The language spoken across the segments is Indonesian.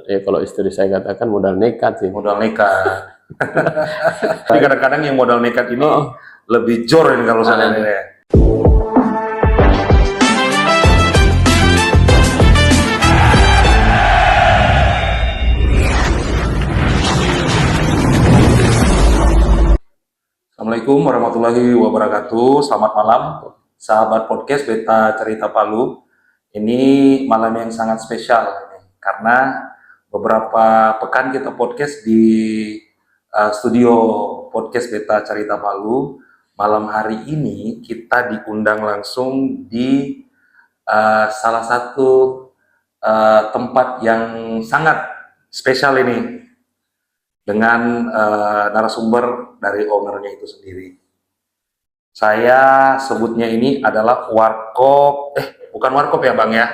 kalau istri saya katakan modal nekat sih. Modal nekat. Tapi kadang-kadang yang modal nekat ini lebih jor ini kalau saya lihat ya. Assalamualaikum warahmatullahi wabarakatuh. Selamat malam, sahabat podcast Beta Cerita Palu. Ini malam yang sangat spesial karena beberapa pekan kita podcast di studio podcast Beta Cerita Palu. Malam hari ini kita diundang langsung di salah satu tempat yang sangat spesial ini dengan narasumber dari ownernya itu sendiri. Saya sebutnya ini adalah warkop, bukan warkop ya Bang ya?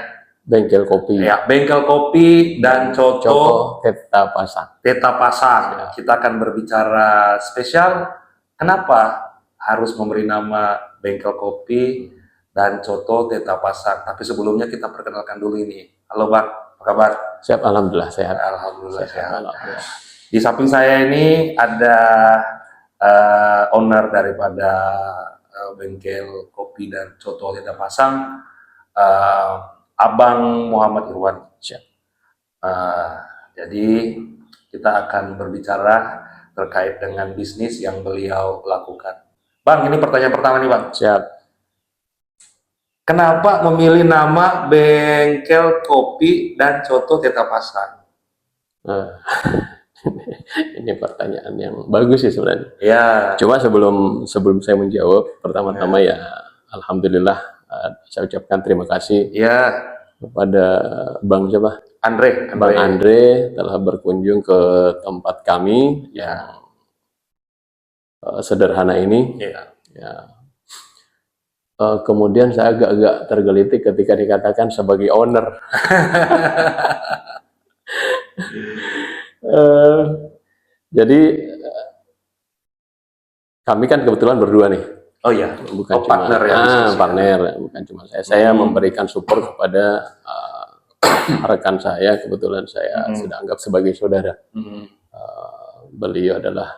Bengkel kopi. Ya, bengkel kopi dan coto Teta Pasang. Teta Pasang. Ya. Kita akan berbicara spesial. Kenapa harus memberi nama bengkel kopi dan coto Teta Pasang? Tapi sebelumnya kita perkenalkan dulu ini. Halo Bang, apa kabar? Siap, alhamdulillah sehat. Alhamdulillah sehat. Di samping saya ini ada owner daripada bengkel kopi dan coto Teta Pasang, Abang Muhammad Irwan. Jadi kita akan berbicara terkait dengan bisnis yang beliau lakukan. Bang, ini pertanyaan pertama nih Bang. Siap. Kenapa memilih nama bengkel kopi dan coto Teta Pasang? Ini pertanyaan yang bagus sih sebenarnya. Ya. Cuma sebelum saya menjawab, pertama-tama ya alhamdulillah saya ucapkan terima kasih kepada Bang siapa? Bang Andre telah berkunjung ke tempat kami yang sederhana ini. Kemudian saya agak tergelitik ketika dikatakan sebagai owner. Jadi kami kan kebetulan berdua nih. Oh iya, bukan cuma partner ya. Partner, bukan cuma saya. Saya memberikan support kepada rekan saya. Kebetulan saya sudah anggap sebagai saudara. Beliau adalah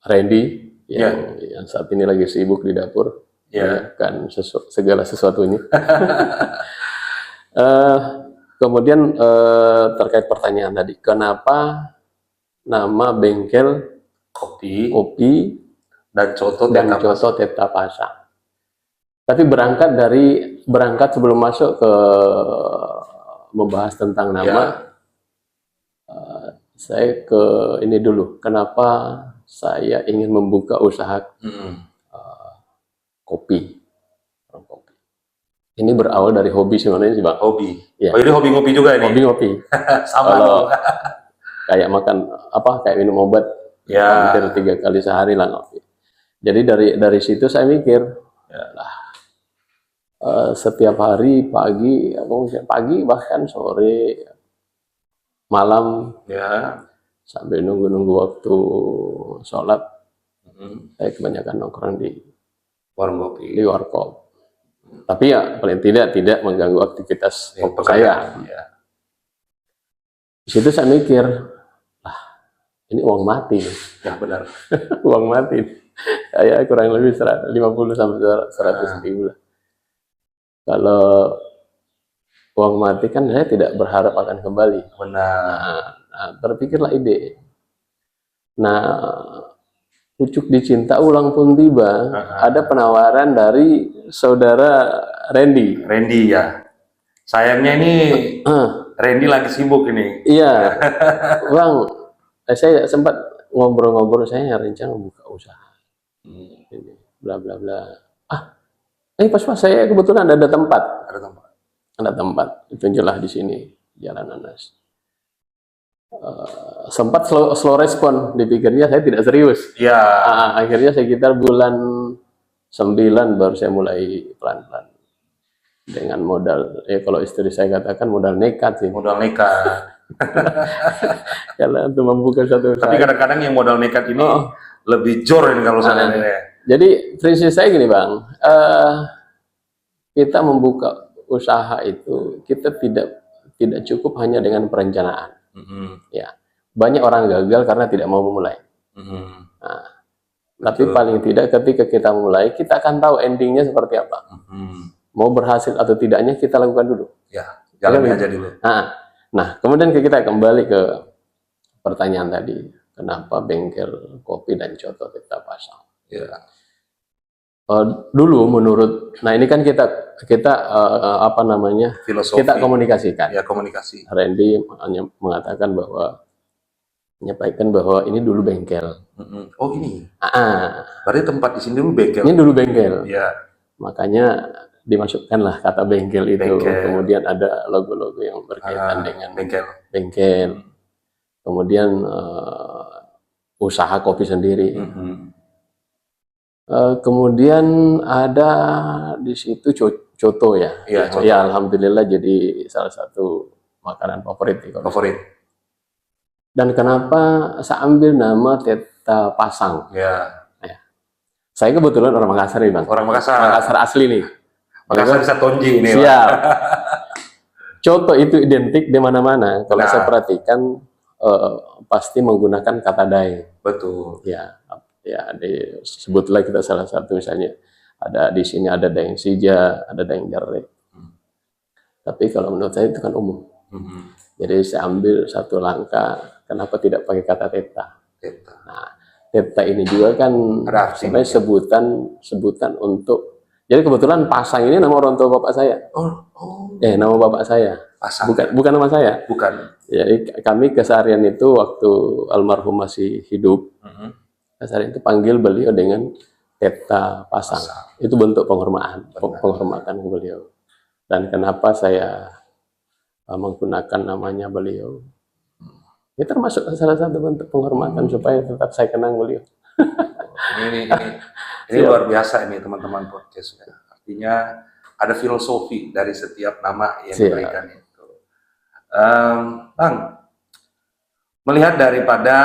Randy yang saat ini lagi sibuk di dapur, kan segala sesuatunya. Kemudian terkait pertanyaan tadi, kenapa nama bengkel kopi dan coto Teta Pasang? Tapi berangkat sebelum masuk ke membahas tentang nama, saya ke ini dulu. Kenapa saya ingin membuka usaha kopi? Ini berawal dari hobi sebenarnya sih Bang. Hobi. Ya. Oh ini hobi ngopi juga ini. Hobi ngopi. Sama dong. Kayak makan kayak minum obat. Hampir 3 kali sehari lah ngopi. Jadi dari situ saya mikir, setiap hari pagi bahkan sore, malam, sambil nunggu waktu sholat, saya kebanyakan nongkrong di warung kopi, di warkop. Tapi ya paling tidak mengganggu aktivitas saya. Di situ saya mikir, ini uang mati. Ya benar. Uang mati. Kayak kurang lebih 50 sampai 100 ribu lah. Kalau uang mati kan saya tidak berharap akan kembali. Benar. Terpikirlah ide. Pucuk dicinta ulang pun tiba. Ada penawaran dari saudara Randy. Randy ya. Sayangnya ini Randy lagi sibuk ini. Iya, Bang. Saya sempat ngobrol-ngobrol, saya rencana buka usaha. Ini bla bla bla. Pas saya kebetulan ada tempat. Ada tempat. Tunjuklah di sini Jalan Anas. Sempat slow respon, dipikirnya saya tidak serius. Akhirnya sekitar bulan 9 baru saya mulai pelan-pelan dengan modal, kalau istri saya katakan modal nekat sih. Modal nekat. Karena untuk membuka satu usaha. Tapi kadang-kadang yang modal nekat ini lebih jor ini kalau saya lihat. Jadi prinsip saya gini Bang, kita membuka usaha itu kita tidak cukup hanya dengan perencanaan. Mhm. Ya, banyak orang gagal karena tidak mau memulai. Mhm. Nah, tapi paling tidak ketika kita mulai, kita akan tahu endingnya seperti apa. Mhm. Mau berhasil atau tidaknya kita lakukan dulu. Ya, jalani Ya, aja dulu. Nah, kemudian kita kembali ke pertanyaan tadi, kenapa bengkel kopi dan coto kita pasang? Ya. Dulu menurut, nah ini kan kita apa namanya, Filosofi. kita komunikasikan. Ya, komunikasi. Randy hanya mengatakan bahwa, menyampaikan bahwa ini dulu bengkel. Mhm. Oh ini, Ah, berarti tempat di sini dulu bengkel. ini dulu bengkel. Ya. Makanya dimasukkanlah kata bengkel itu. Bengkel. Kemudian ada logo-logo yang berkaitan dengan bengkel. bengkel. Kemudian usaha kopi sendiri. Mhm. Kemudian ada di situ coto ya. Iya, coto. Ya, alhamdulillah jadi salah satu makanan favorit di Korea. Favorit. Dan kenapa saya ambil nama Teta Pasang? Ya. Saya kebetulan orang Makassar nih, Bang. Orang Makassar. Makassar asli nih. Makassar bisa tonji ini. Siap. Coto itu identik di mana-mana. Kalau saya perhatikan pasti menggunakan kata dai. Betul. Ya, sebutlah kita salah satu misalnya ada di sini ada daeng sija, ada daeng jarre. Tapi kalau menurut saya itu kan umum. Jadi saya ambil satu langkah, kenapa tidak pakai kata teta? Teta. Nah, teta ini juga kan sebenarnya sebutan untuk. Jadi kebetulan Pasang ini nama orang tua bapak saya. Nama bapak saya. Pasang. Bukan nama saya. Bukan. Jadi kami keseharian itu waktu almarhum masih hidup, keseharian itu panggil beliau dengan Teta Pasang. Itu bentuk penghormatan ke beliau. Dan kenapa saya menggunakan namanya beliau? Ini termasuk salah satu bentuk penghormatan supaya tetap saya kenang beliau. Ini luar biasa ini teman-teman podcast. Artinya ada filosofi dari setiap nama yang diberikan itu. Bang, melihat daripada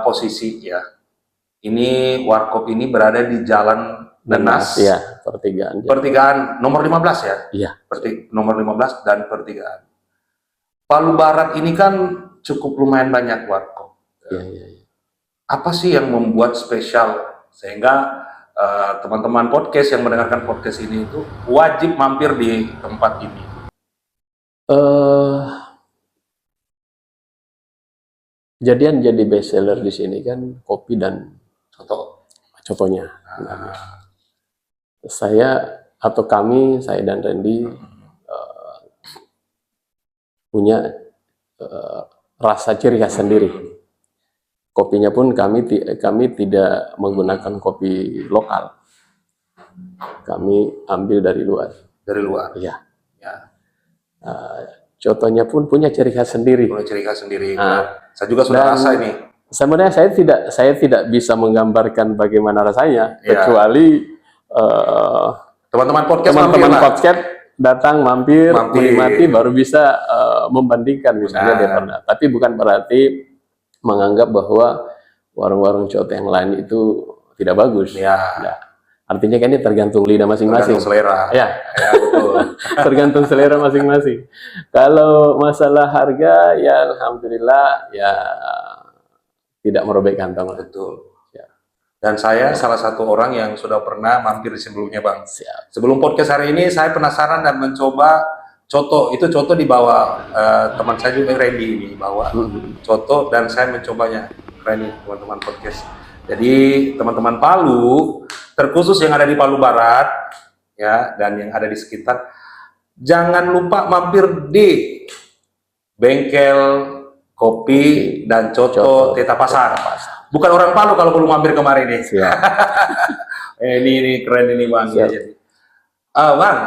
posisi ya, ini Warkop ini berada di Jalan Nenas, ya, pertigaan. Pertigaan nomor 15 ya? Iya. Nomor 15 dan pertigaan. Palu Barat ini kan cukup lumayan banyak Warkop. Iya. Apa sih yang membuat spesial sehingga teman-teman podcast yang mendengarkan podcast ini itu wajib mampir di tempat ini? Jadi best seller di sini kan kopi dan cotonya. Saya atau kami, saya dan Randy punya rasa ciri khas sendiri. Kopinya pun kami tidak menggunakan kopi lokal. Kami ambil dari luar. Dari luar. Iya. Ya. Cotonya pun punya ciri khas sendiri. Punya ciri khas sendiri. Saya juga sudah rasa ini. Sebenarnya saya tidak bisa menggambarkan bagaimana rasanya, kecuali teman-teman podcast datang mampir menikmati baru bisa membandingkan misalnya dia pernah. Tapi bukan berarti menganggap bahwa warung-warung coto yang lain itu tidak bagus. Nah, artinya kan ini tergantung lidah masing-masing. Tergantung selera. Ya betul. Tergantung selera masing-masing. Kalau masalah harga ya alhamdulillah ya tidak merobek kantong. Betul. Ya. Dan saya salah satu orang yang sudah pernah mampir di sebelumnya, Bang. Siap. Sebelum podcast hari ini saya penasaran dan mencoba coto. Itu coto dibawa teman saya juga Randy ini bawa coto dan saya mencobanya. Keren nih teman-teman podcast. Jadi teman-teman Palu, terkhusus yang ada di Palu Barat ya dan yang ada di sekitar, jangan lupa mampir di bengkel kopi dan coto Teta Pasang. Bukan orang Palu kalau belum mampir kemarin nih. Ini keren ini Bang. Ya, jadi. Bang,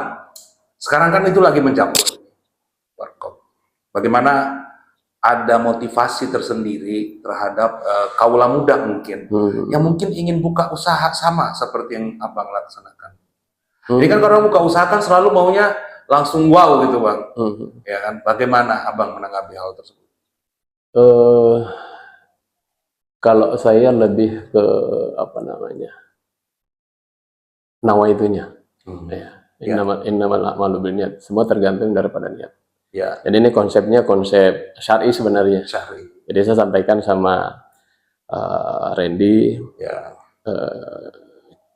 sekarang kan itu lagi menjamur Warkop. Bagaimana ada motivasi tersendiri terhadap kaula muda mungkin yang mungkin ingin buka usaha sama seperti yang Abang laksanakan. Jadi kan kalau buka usaha kan selalu maunya langsung wow gitu Bang. Ya kan? Bagaimana Abang menanggapi hal tersebut? Kalau saya lebih ke apa namanya nawaitunya. Innamal a'malu binniyat. Semua tergantung daripada niat. Ya, Jadi ini konsepnya konsep syar'i sebenarnya. syahri. Jadi saya sampaikan sama Randy, Ya.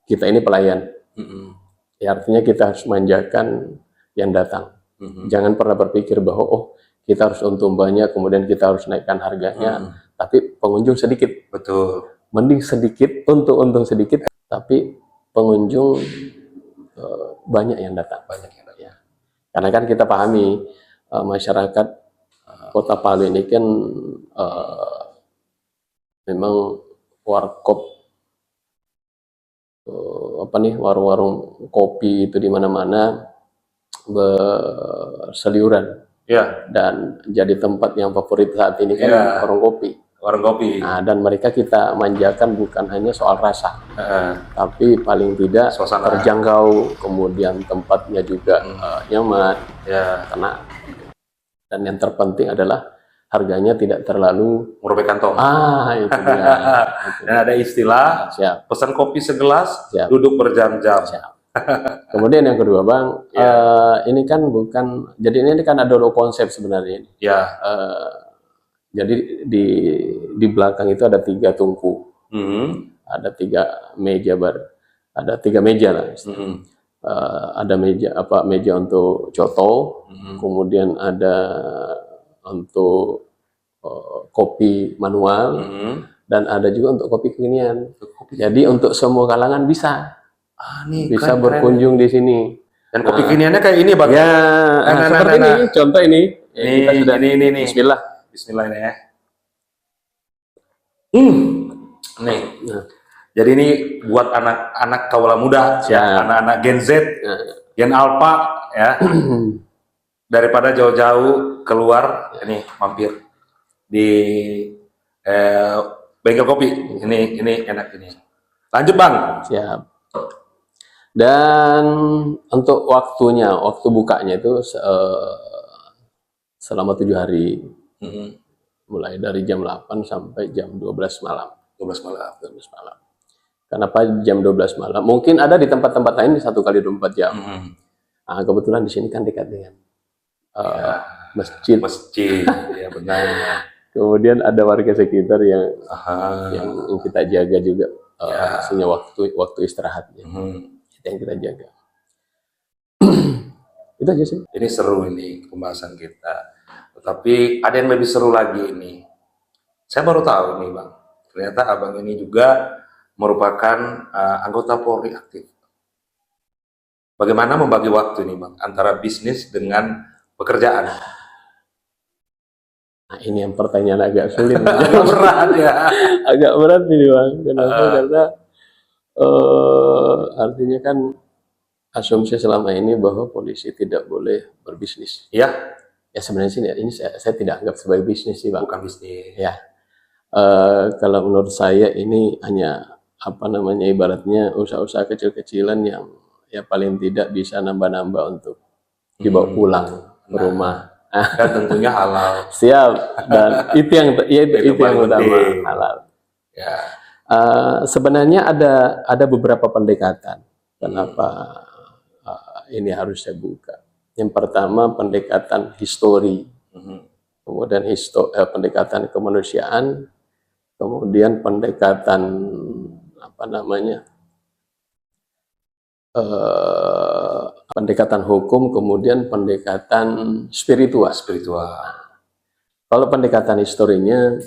kita ini pelayan. Mm-mm. Ya, artinya kita harus manjakan yang datang. Mm-mm. Jangan pernah berpikir bahwa oh kita harus untung banyak, kemudian kita harus naikkan harganya, tapi pengunjung sedikit. Betul. Mending sedikit, untung sedikit, tapi pengunjung banyak yang datang. Banyak yang datang. Ya. Karena kan kita pahami masyarakat Kota Palu ini kan memang warkop warung-warung kopi itu di mana-mana berseliuran. Ya, Dan jadi tempat yang favorit saat ini kan Ya. warung kopi. warung kopi. Nah, dan mereka kita manjakan bukan hanya soal rasa, Heeh. tapi paling tidak Suasana. terjangkau, kemudian tempatnya juga nyaman, Ya, karena dan yang terpenting adalah harganya tidak terlalu merupakan kantong. itu dia. Dan ada istilah Siap. pesan kopi segelas, Siap. duduk berjam-jam. Siap. Kemudian yang kedua, Bang, ini kan bukan, jadi ini kan ada dua konsep sebenarnya ini. Ya. Jadi di belakang itu ada 3 tungku, Mhm. ada 3 meja ada 3 meja lah. Mhm. Ada meja untuk coto, kemudian ada untuk kopi manual, dan ada juga untuk kopi kekinian. Jadi untuk semua kalangan bisa Nih, bisa keren. berkunjung di sini. Dan kopi kekiniannya kayak ini, Bang. Ya, Nah, seperti ini, contoh ini. Ya, Nih, kita sudah ini. Bismillah. Bismillah ini ya. Nih. Nah. Jadi ini buat anak-anak kaula muda, ya, anak-anak Gen Z, Gen Alpha, ya. Daripada jauh-jauh keluar, ini mampir di bengkel kopi. Ini enak ini. Lanjut, Bang. Siap. Dan untuk waktu bukanya itu selama 7 hari, mulai dari jam 8 sampai jam 12 malam. 12 malam. Kenapa jam 12 malam? Mungkin ada di tempat-tempat lain 1 kali 24 jam. Nah, kebetulan di sini kan dekat dengan masjid. Ya benar. Kemudian ada warga sekitar yang kita jaga juga, maksudnya waktu istirahatnya. Itu yang kita jaga. Itu aja sih. Ini seru ini pembahasan kita. Tetapi ada yang lebih seru lagi ini. Saya baru tahu nih, Bang. Ternyata Abang ini juga merupakan anggota Polri aktif. Bagaimana membagi waktu nih, Bang, antara bisnis dengan pekerjaan? Nah, ini yang pertanyaan agak sulit. Agak berat ya. Agak berat ini, Bang. Kenapa? Karena artinya kan asumsi selama ini bahwa polisi tidak boleh berbisnis. Iya. Ya sebenarnya sih ini saya tidak anggap sebagai bisnis sih, Bang. Bukan bisnis. Ya. Kalau menurut saya ini hanya ibaratnya usaha-usaha kecil-kecilan yang ya paling tidak bisa nambah-nambah untuk dibawa pulang ke rumah. Dan tentunya halal. Siap. Dan itu yang utama, halal. Ya. Sebenarnya ada beberapa pendekatan kenapa ini harus saya buka. Yang pertama pendekatan histori, kemudian pendekatan kemanusiaan, kemudian pendekatan pendekatan hukum, kemudian pendekatan spiritual. Kalau pendekatan historinya,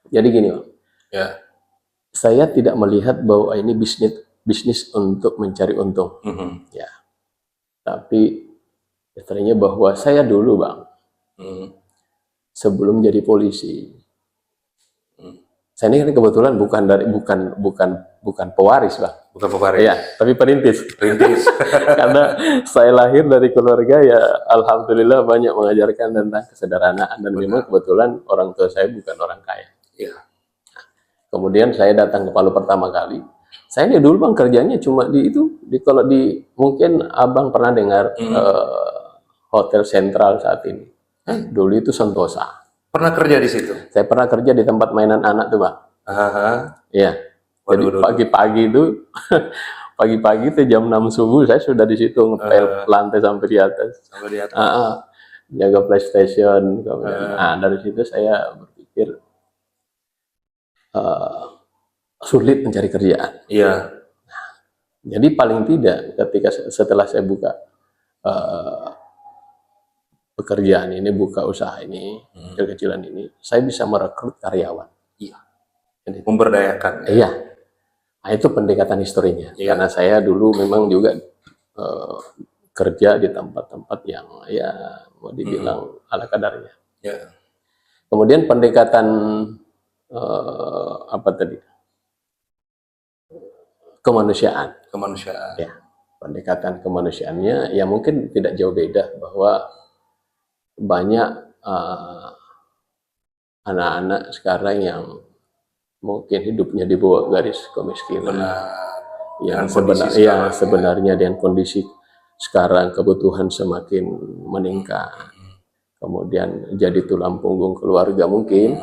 jadi gini, Bang. Ya. Saya tidak melihat bahwa ini bisnis untuk mencari untung. Ya. Tapi istilahnya bahwa saya dulu, Bang, sebelum jadi polisi, saya ini kebetulan bukan pewaris, Bang. Bukan pewaris. Ya, tapi perintis. Karena saya lahir dari keluarga ya alhamdulillah banyak mengajarkan tentang kesederhanaan, dan memang kebetulan orang tua saya bukan orang kaya. Ya. Kemudian saya datang ke Palu pertama kali. Saya ini dulu, Bang, kerjanya cuma mungkin Abang pernah dengar Hotel Sentral saat ini. Dulu itu Sentosa. Pernah kerja di situ? Saya pernah kerja di tempat mainan anak tuh, Bang. Iya. Jadi pagi-pagi itu pagi-pagi itu jam 6 subuh saya sudah di situ ngepel lantai sampai di atas. jaga PlayStation. Kemudian, dari situ saya berpikir sulit mencari kerjaan. Iya. Jadi paling tidak ketika setelah saya buka pekerjaan ini, buka usaha ini, kecil-kecilan ini, saya bisa merekrut karyawan. Iya. Jadi, Memberdayakan. iya. Nah, itu pendekatan historinya. Iya. Karena saya dulu memang juga kerja di tempat-tempat yang ya mau dibilang ala kadarnya. Iya. Kemudian pendekatan apa tadi? Kemanusiaan. Kemanusiaan. Ya, pendekatan kemanusiaannya ya mungkin tidak jauh beda, bahwa banyak anak-anak sekarang yang mungkin hidupnya di bawah garis kemiskinan. Yang sebenarnya dengan kondisi sekarang kebutuhan semakin meningkat, kemudian jadi tulang punggung keluarga mungkin.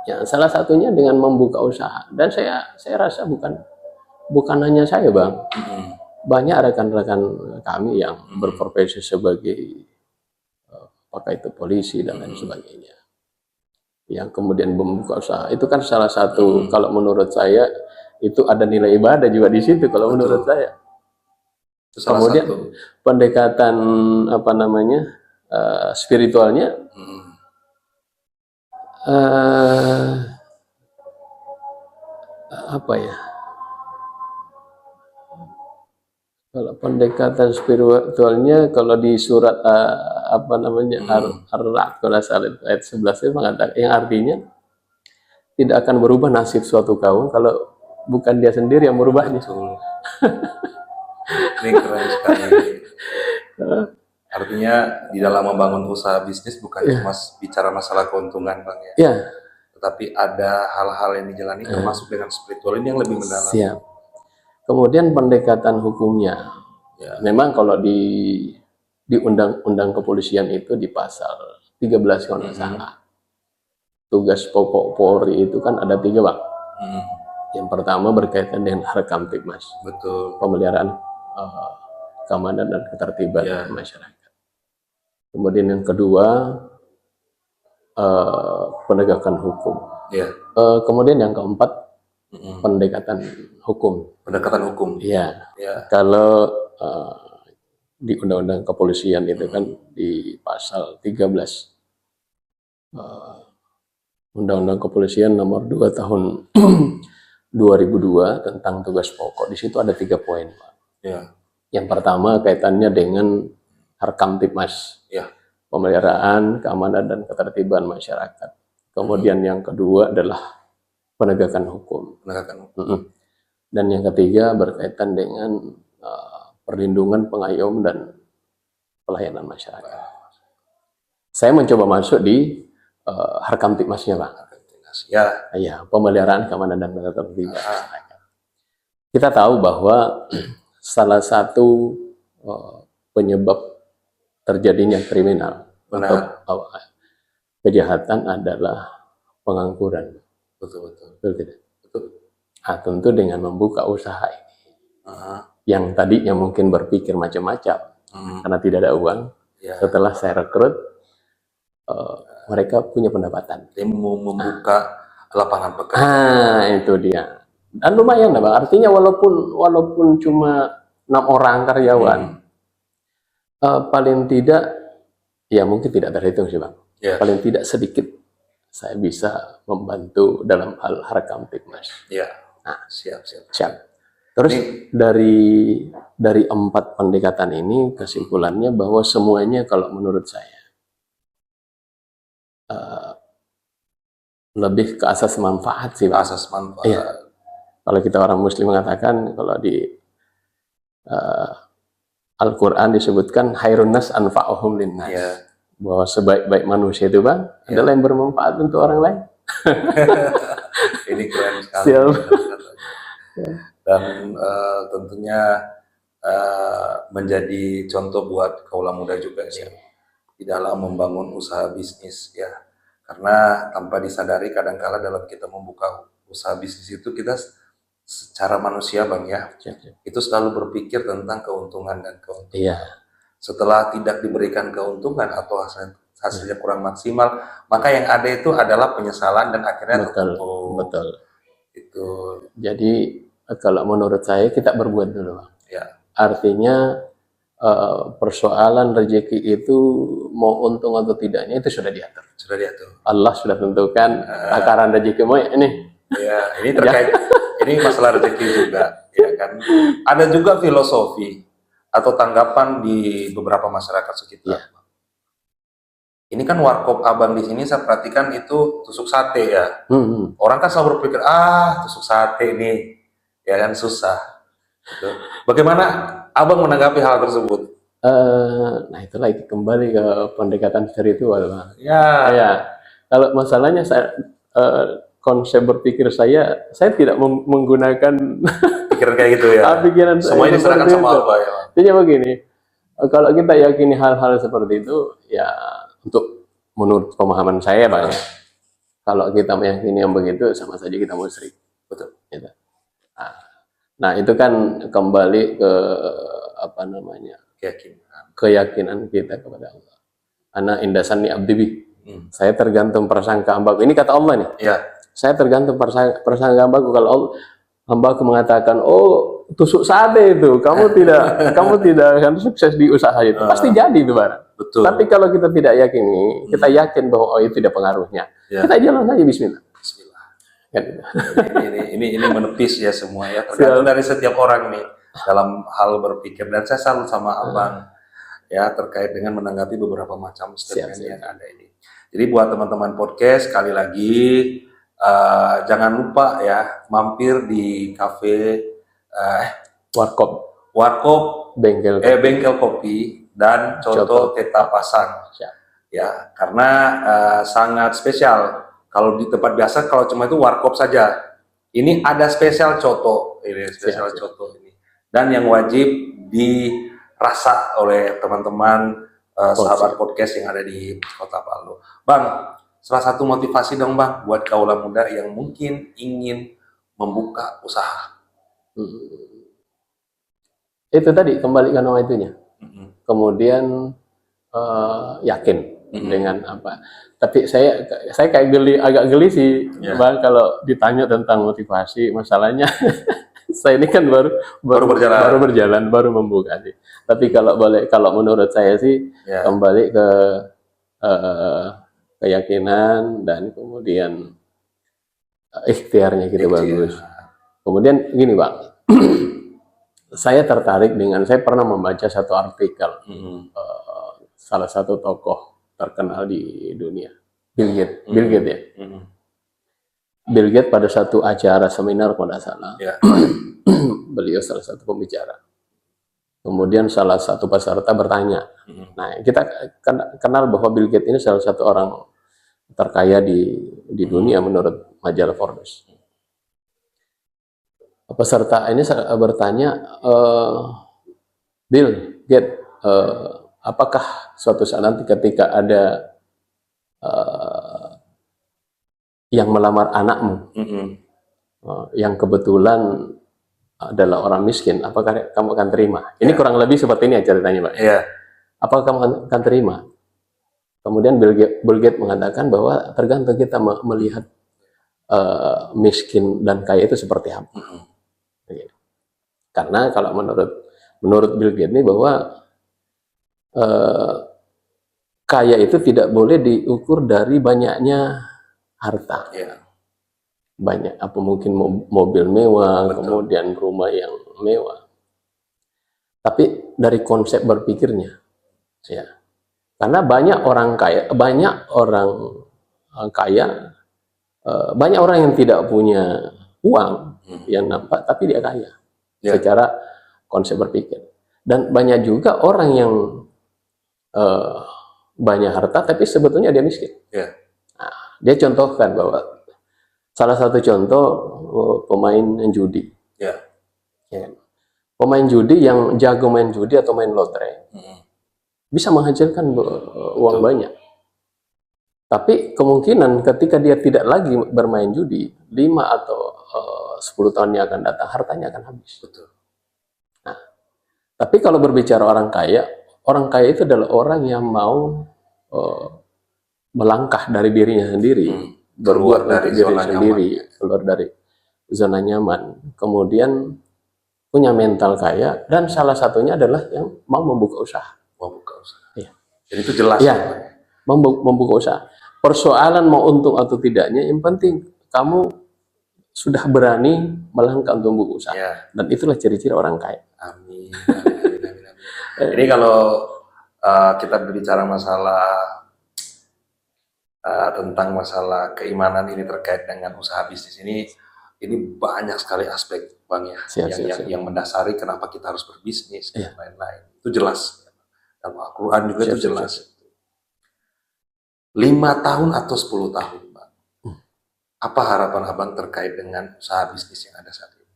Ya, salah satunya dengan membuka usaha. Dan saya rasa bukan hanya saya, Bang. Banyak rekan-rekan kami yang berprofesi sebagai apakah itu polisi dan lain sebagainya, yang kemudian membuka usaha. Itu kan salah satu, kalau menurut saya itu ada nilai ibadah juga di situ kalau menurut saya. Kemudian pendekatan apa namanya spiritualnya apa ya? Kalau pendekatan spiritualnya, kalau di surat apa namanya Ar-Ra'd kalau salah ayat 11 itu mengatakan, yang artinya tidak akan berubah nasib suatu kaum kalau bukan dia sendiri yang merubahnya. Ini keren sekali. Artinya di dalam membangun usaha bisnis bukan cuma bicara masalah keuntungan, Bang, ya. Ya. Tetapi ada hal-hal yang dijalani termasuk dengan spiritual ini yang lebih mendalam. Siap. Kemudian pendekatan hukumnya, memang kalau di undang-undang kepolisian itu di pasal 13 kalau nggak salah, tugas pokok Polri itu kan ada 3, Bang. Yang pertama berkaitan dengan Harkamtibmas, betul, pemeliharaan keamanan dan ketertiban masyarakat. Kemudian yang kedua penegakan hukum. Kemudian yang keempat pendekatan hukum. Pendekatan hukum. Iya. Kalau di Undang-Undang Kepolisian itu kan di pasal 13 Undang-Undang Kepolisian nomor 2 tahun 2002 tentang tugas pokok. Di situ ada 3 poin, Pak. Ya. Yang pertama kaitannya dengan Harkamtibmas, pemeliharaan keamanan dan ketertiban masyarakat. Kemudian yang kedua adalah penegakan hukum. Dan yang ketiga berkaitan dengan perlindungan, pengayom, dan pelayanan masyarakat. Saya mencoba masuk di Harkamtibmasnya, Bang. Ya, pemeliharaan keamanan dan ketertiban masyarakat. Kita tahu bahwa salah satu penyebab terjadinya kriminal atau kejahatan adalah pengangguran. Betul tidak? Nah, tentu dengan membuka usaha ini, yang tadinya mungkin berpikir macam-macam karena tidak ada uang, setelah saya rekrut, mereka punya pendapatan. Dia mau membuka lapangan pekerjaan. Itu dia. Dan lumayan, Bang. Artinya walaupun cuma 6 orang karyawan, paling tidak, ya mungkin tidak terhitung sih, Bang. Paling tidak sedikit saya bisa membantu dalam hal Harkamtibmas. Nah, siap. Terus dari 4 pendekatan ini, kesimpulannya bahwa semuanya kalau menurut saya lebih ke asas manfaat sih, Pak. Asas manfaat. Iya. Kalau kita orang Muslim mengatakan, kalau di Al-Quran disebutkan khairun nas anfa'uhum linnas. Bahwa sebaik-baik manusia itu, Bang, adalah yang bermanfaat untuk orang lain. Ini keren sekali. Dan tentunya menjadi contoh buat kaula muda juga ya, di dalam membangun usaha bisnis ya. Karena tanpa disadari kadangkala dalam kita membuka usaha bisnis itu kita secara manusia, Bang, ya, itu selalu berpikir tentang keuntungan dan keuntungan. setelah tidak diberikan keuntungan atau hasilnya kurang maksimal, maka yang ada itu adalah penyesalan dan akhirnya Betul, tertutup. betul. Itu Jadi kalau menurut saya kita berbuat dulu, Bang. ya. Artinya persoalan rezeki itu mau untung atau tidaknya itu sudah diatur. Sudah diatur. Allah sudah tentukan takaran rezekimu ini. Ya, ini terkait ini masalah rezeki juga, ya kan. Ada juga filosofi atau tanggapan di beberapa masyarakat sekitar. Ya. Ini kan warkop abang di sini saya perhatikan itu tusuk sate ya. Orang kan selalu berpikir tusuk sate nih, ya kan susah. Gitu. Bagaimana abang menanggapi hal tersebut? Nah itulah kembali ke pendekatan spiritual, Bang. Ya. Ya. Kalau masalahnya saya konsep berpikir saya tidak menggunakan pikiran kayak gitu ya. Pikiran semuanya diserahkan sama Allah ya. Jadi begini, kalau kita yakini hal-hal seperti itu, ya untuk menurut pemahaman saya, Pak, ya, kalau kita meyakini yang begitu, sama saja kita musyrik. Betul. Gitu. Nah itu kan kembali ke apa namanya keyakinan kita kepada Allah. Ana indasan ni abdibi. Saya tergantung prasangka hambaku. Ini kata Allah nih. Ya. Saya tergantung prasangka hambaku. Kalau Allah, hambaku mengatakan, oh tusuk sate itu, kamu tidak akan sukses di usaha itu. Pasti jadi itu barang. Betul. Tapi kalau kita tidak yakini, kita yakin bahwa itu tidak pengaruhnya. Ya. Kita jalan aja Bismillah. Ini menepis ya semua ya, tergantung dari setiap orang nih dalam hal berpikir, dan saya salut sama abang ya terkait dengan menanggapi beberapa macam statement yang ada ini. Jadi buat teman-teman podcast, sekali lagi jangan lupa ya mampir di kafe warkop bengkel kopi dan Coto Teta Pasang ya, karena sangat spesial. Kalau di tempat biasa, kalau cuma itu warkop saja. Ini ada spesial coto, coto ini. Dan yang wajib dirasa oleh teman-teman sahabat podcast yang ada di Kota Palu. Bang, salah satu motivasi dong Bang buat kaula muda yang mungkin ingin membuka usaha. Itu tadi kembali ke nama itunya. Kemudian yakin dengan apa. Tapi saya kayak agak geli sih, Bang, kalau ditanya tentang motivasi. Masalahnya saya ini kan baru berjalan, baru membuka sih. Tapi kalau menurut saya sih kembali ke keyakinan dan kemudian ikhtiarnya gitu bagus. Kemudian gini, Bang. Saya tertarik saya pernah membaca satu artikel salah satu tokoh terkenal di dunia, Bill Gates ya. Bill Gates pada satu acara seminar kalau tidak salah, beliau salah satu pembicara. Kemudian salah satu peserta bertanya, nah kita kenal bahwa Bill Gates ini salah satu orang terkaya di dunia menurut majalah Forbes. Peserta ini bertanya, Bill Gates, apakah suatu saat nanti ketika ada yang melamar anakmu, yang kebetulan adalah orang miskin, apakah kamu akan terima? Ini kurang lebih seperti ini ceritanya, Pak. Apakah kamu akan terima? Kemudian Bill Gates mengatakan bahwa tergantung kita melihat miskin dan kaya itu seperti apa. Karena kalau menurut Bill Gates ini bahwa kaya itu tidak boleh diukur dari banyaknya harta. Banyak apa mungkin mobil mewah, kemudian rumah yang mewah. Tapi dari konsep berpikirnya, ya. Karena banyak orang kaya, banyak orang yang tidak punya uang yang nampak, tapi dia kaya secara konsep berpikir. Dan banyak juga orang yang banyak harta tapi sebetulnya dia miskin. Nah, dia contohkan bahwa salah satu contoh pemain judi. Pemain judi yang jago main judi atau main lotre bisa menghasilkan uang banyak. Tapi kemungkinan ketika dia tidak lagi bermain judi, 5 atau 10 tahun yang akan datang hartanya akan habis. Nah, tapi kalau berbicara orang kaya orang kaya itu adalah orang yang mau melangkah dari dirinya sendiri, Keluar berbuat dari dari diri zona sendiri, keluar dari zona nyaman, kemudian punya mental kaya, dan salah satunya adalah yang mau membuka usaha. Mau buka usaha. Iya. Jadi itu jelas. Iya, membuka usaha. Persoalan mau untung atau tidaknya, yang penting kamu sudah berani melangkah untuk membuka usaha. Ya. Dan itulah ciri-ciri orang kaya. Amin. Amin, amin, amin. Jadi kalau kita berbicara masalah tentang masalah keimanan ini terkait dengan usaha bisnis ini banyak sekali aspek Bang ya, Siap. yang mendasari kenapa kita harus berbisnis dan lain-lain. Itu jelas. Dalam Al-Quran juga itu jelas. 5 tahun atau 10 tahun, Bang. Apa harapan Abang terkait dengan usaha bisnis yang ada saat ini?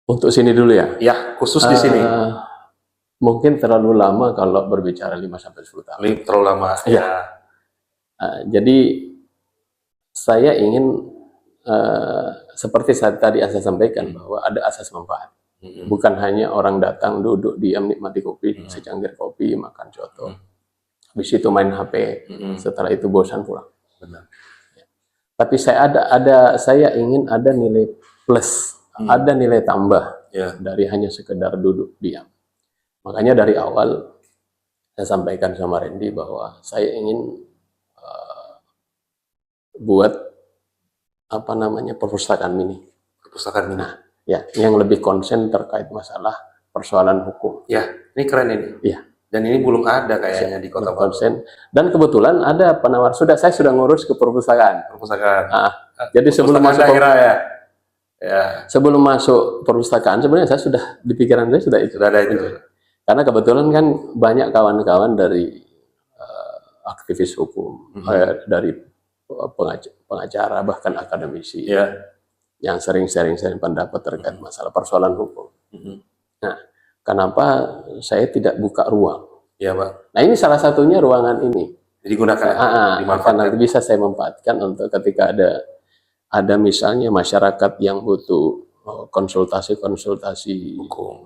Untuk sini dulu ya. Ya, khusus di sini. Mungkin terlalu lama kalau berbicara 5-10 tahun. Terlalu lama. Ya. Jadi saya ingin seperti tadi saya sampaikan bahwa ada asas manfaat. Bukan hanya orang datang duduk diam nikmati kopi, secangkir kopi, makan coto. Habis itu main HP. Setelah itu bosan pulang. Benar. Ya. Tapi saya ingin ada nilai plus, ada nilai tambah dari hanya sekedar duduk diam. Makanya dari awal saya sampaikan sama Randy bahwa saya ingin buat perpustakaan mini. Perpustakaan mini. Nah, ya, yang lebih konsen terkait masalah persoalan hukum. Ya, ini keren ini. Iya. Dan ini belum ada kayaknya di Kota Palu. Dan kebetulan ada penawar. Saya sudah ngurus ke perpustakaan. Perpustakaan. Jadi sebelum masuk ya. Sebelum masuk perpustakaan sebenarnya saya sudah di pikiran saya sudah itu. Sudah ada itu. Karena kebetulan kan banyak kawan-kawan dari aktivis hukum, dari pengacara bahkan akademisi yang sering sharing pendapat terkait masalah persoalan hukum. Nah, kenapa saya tidak buka ruang? Ya, Pak. Nah, ini salah satunya ruangan ini. Jadi gunakan, dimanfaatkan. Nanti bisa saya manfaatkan untuk ketika ada misalnya masyarakat yang butuh konsultasi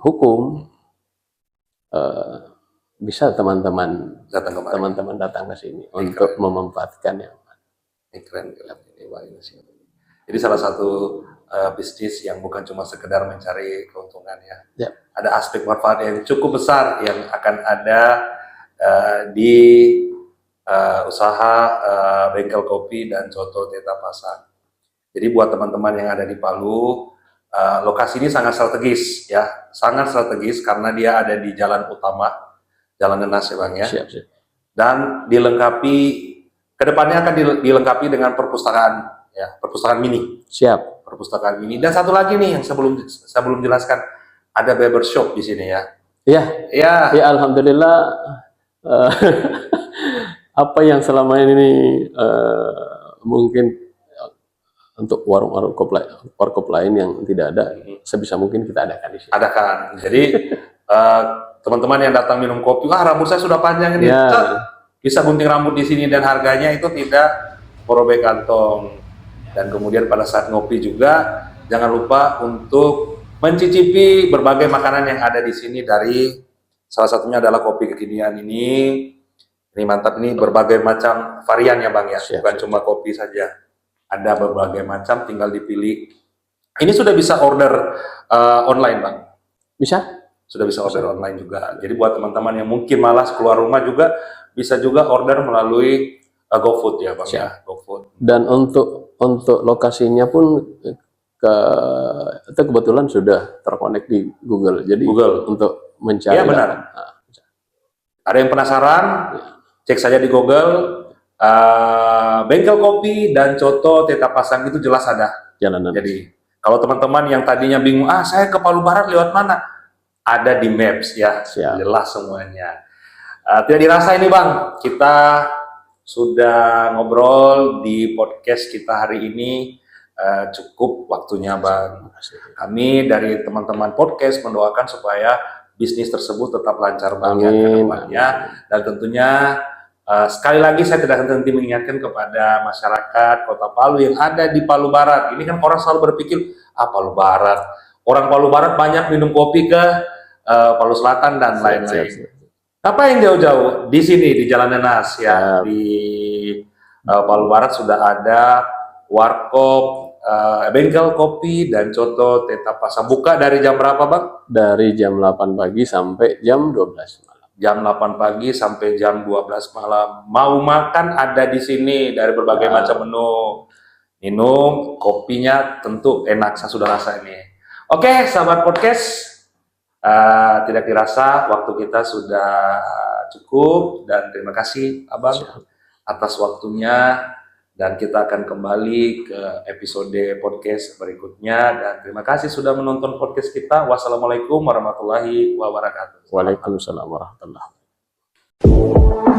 hukum, bisa teman-teman datang ke sini untuk memanfaatkan yang keren. Jadi salah satu bisnis yang bukan cuma sekedar mencari keuntungan ya. Ada aspek manfaat yang cukup besar yang akan ada di usaha bengkel kopi dan coto Teta Pasang. Jadi buat teman-teman yang ada di Palu, lokasi ini sangat strategis ya, sangat strategis karena dia ada di jalan utama, Jalan Nenas ya Bang ya. Siap. Dan dilengkapi, kedepannya akan dilengkapi dengan perpustakaan ya, perpustakaan mini. Siap. Perpustakaan mini. Dan satu lagi nih yang saya belum jelaskan, ada barbershop di sini ya. Iya. Ya, alhamdulillah. Apa yang selama ini mungkin untuk warung-warung warkop lain yang tidak ada, sebisa mungkin kita adakan di sini. Adakan. Jadi teman-teman yang datang minum kopi, rambut saya sudah panjang ini, bisa gunting rambut di sini dan harganya itu tidak merobek kantong. Dan kemudian pada saat ngopi juga jangan lupa untuk mencicipi berbagai makanan yang ada di sini, dari salah satunya adalah kopi kekinian ini. Ini mantap, ini berbagai macam varian ya Bang ya, bukan cuma kopi saja. Ada berbagai macam, tinggal dipilih. Ini sudah bisa order online Bang? Bisa? Sudah bisa order online juga. Jadi buat teman-teman yang mungkin malas keluar rumah juga, bisa juga order melalui GoFood ya Bang ya, GoFood. Dan untuk lokasinya pun itu kebetulan sudah terkonek di Google. Jadi Google untuk mencari. Iya benar. Ada yang penasaran? Cek saja di Google, bengkel kopi dan coto Teta Pasang, itu jelas ada. Jalanan. Jadi kalau teman-teman yang tadinya bingung, saya ke Palu Barat lewat mana? Ada di Maps ya, jelas semuanya. Tidak dirasa ini Bang, kita sudah ngobrol di podcast kita hari ini, cukup waktunya Bang. Kami dari teman-teman podcast mendoakan supaya bisnis tersebut tetap lancar Bang ya ke depannya. Dan tentunya sekali lagi saya tidak henti mengingatkan kepada masyarakat Kota Palu yang ada di Palu Barat. Ini kan orang selalu berpikir, Palu Barat. Orang Palu Barat banyak minum kopi ke Palu Selatan dan lain-lain. Apa yang jauh-jauh? Di sini di Jalan Nenas ya, di Palu Barat sudah ada warkop, bengkel kopi dan coto Teta Pasa. Buka dari jam berapa, Bang? Dari jam 8 pagi sampai jam 12 malam. Jam 8 pagi sampai jam 12 malam. Mau makan ada di sini dari berbagai macam menu. Minum, kopinya tentu enak, saya sudah rasa ini. Oke, sahabat podcast, tidak dirasa waktu kita sudah cukup dan terima kasih Abang atas waktunya dan kita akan kembali ke episode podcast berikutnya dan terima kasih sudah menonton podcast kita. Wassalamualaikum warahmatullahi wabarakatuh. Waalaikumsalam warahmatullahi wabarakatuh.